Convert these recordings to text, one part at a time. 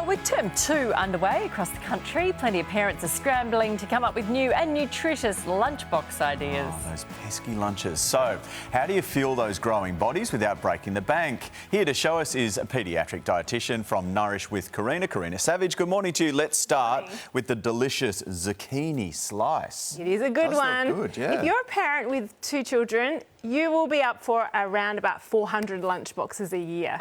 With term 2 underway across the country, plenty of parents are scrambling to come up with new and nutritious lunchbox ideas. Oh, those pesky lunches. So, how do you fuel those growing bodies without breaking the bank? Here to show us is a paediatric dietitian from Nourish with Karina Savage. Good morning to you. Let's start with the delicious zucchini slice. It is a good one. Good, yeah. If you're a parent with 2 children, you will be up for around about 400 lunchboxes a year,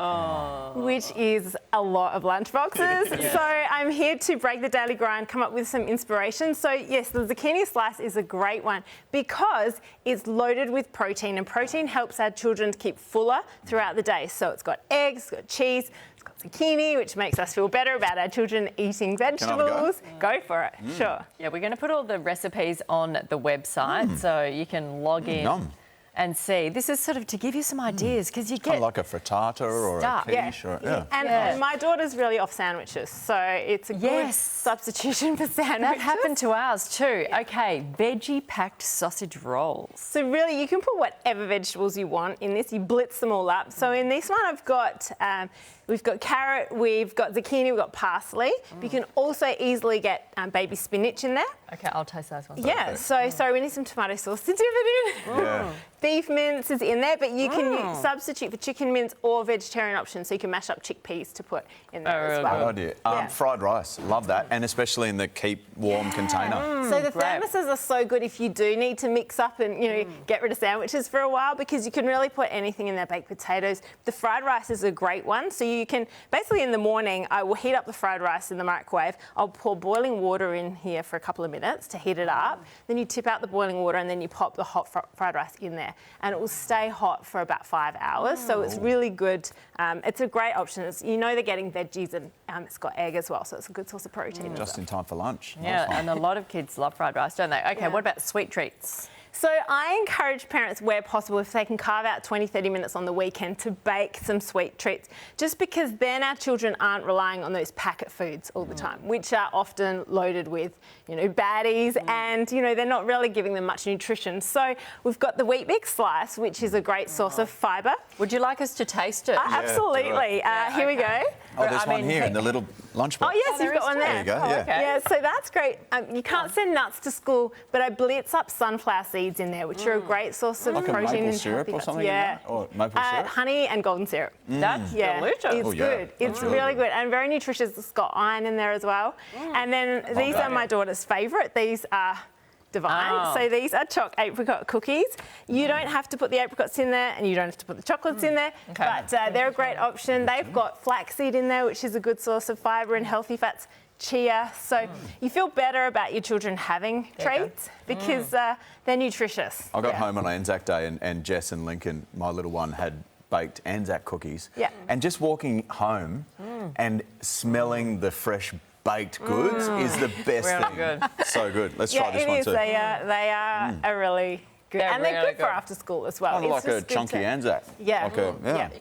which is a lot of lunchboxes. So I'm here to break the daily grind, come up with some inspiration. So yes, the zucchini slice is a great one because it's loaded with protein, and protein helps our children to keep fuller throughout the day. So it's got eggs, it's got cheese, it's got zucchini, which makes us feel better about our children eating vegetables. Go for it, sure. Yeah, we're going to put all the recipes on the website so you can log in. And see, this is sort of to give you some ideas because you get kind of like a frittata or a quiche. And my daughter's really off sandwiches, so it's a good substitution for sandwiches. That happened to ours too. Okay, veggie-packed sausage rolls. So really, you can put whatever vegetables you want in this. You blitz them all up. So in this one, I've got we've got carrot, we've got zucchini, we've got parsley. But you can also easily get baby spinach in there. Okay, I'll taste those ones. Yeah, so we need some tomato sauce to dip it in. Yeah. Beef mince is in there, but you can substitute for chicken mince or vegetarian options, so you can mash up chickpeas to put in there as well. Good idea. Fried rice, love that, and especially in the keep warm container. So the thermoses are so good if you do need to mix up and get rid of sandwiches for a while, because you can really put anything in there. Baked potatoes. The fried rice is a great one. So you can basically in the morning, I will heat up the fried rice in the microwave. I'll pour boiling water in here for a couple of minutes to heat it up. Then you tip out the boiling water and then you pop the hot fried rice in there, and it will stay hot for about 5 hours. So it's really good. It's a great option. They're getting veggies, and it's got egg as well, so it's a good source of protein. Just in time for lunch. Yeah, and a lot of kids love fried rice, don't they? Okay, what about sweet treats? So I encourage parents, where possible, if they can carve out 20-30 minutes on the weekend, to bake some sweet treats, just because then our children aren't relying on those packet foods all the time, which are often loaded with, baddies, and, they're not really giving them much nutrition. So we've got the Wheat Bix slice, which is a great source of fibre. Would you like us to taste it? Absolutely. Here we go. Oh, there's one here in the little lunchbox. Oh, yes, you've got one there. There you go, Yeah, so that's great. You can't send nuts to school, but I blitz up sunflower seeds in there, which are a great source of like protein. A maple syrup or something? Yeah. Or maple syrup? Honey and golden syrup. That's delicious. It's good. It's really good and very nutritious. It's got iron in there as well. And then these are my daughter's favourite. These are divine. So these are choc apricot cookies. You don't have to put the apricots in there, and you don't have to put the chocolates in there, but they're a great option. They've got flaxseed in there, which is a good source of fibre and healthy fats. Chia, so you feel better about your children having treats because they're nutritious. I got home on Anzac Day and Jess and Lincoln, my little one, had baked Anzac cookies. Yeah. And just walking home and smelling the fresh baked goods is the best thing. Good. So good. Let's try this one too. They are a really good, and they're really good for after school as well. Kind of like a chunky Anzac. Yeah.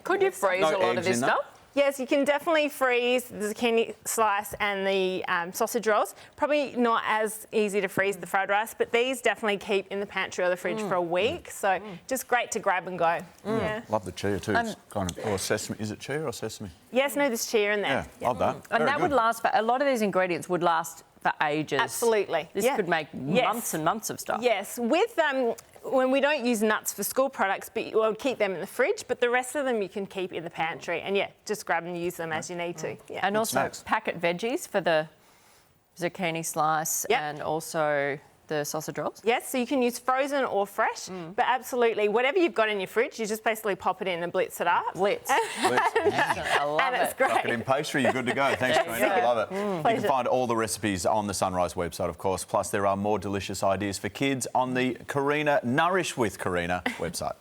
Could you freeze a lot of this stuff? Yes, you can definitely freeze the zucchini slice and the sausage rolls. Probably not as easy to freeze the fried rice, but these definitely keep in the pantry or the fridge for a week. So just great to grab and go. Yeah. Love the chia too. It's kind of, or sesame. Is it chia or sesame? Yes, no, there's chia in there. Yeah, love that. And that would last for, a lot of these ingredients would last for ages. Absolutely. This could make months and months of stuff. Yes, with when we don't use nuts for school products, but we'll keep them in the fridge, but the rest of them you can keep in the pantry, and just grab and use them as you need to. Yeah. And also packet veggies for the zucchini slice and also the sausage rolls? Yes, so you can use frozen or fresh, but absolutely, whatever you've got in your fridge, you just basically pop it in and blitz it up. Blitz. I love it. It's great. Chuck it in pastry, you're good to go. Thanks, Karina. I love it. You can find all the recipes on the Sunrise website, of course. Plus, there are more delicious ideas for kids on the Nourish with Karina website.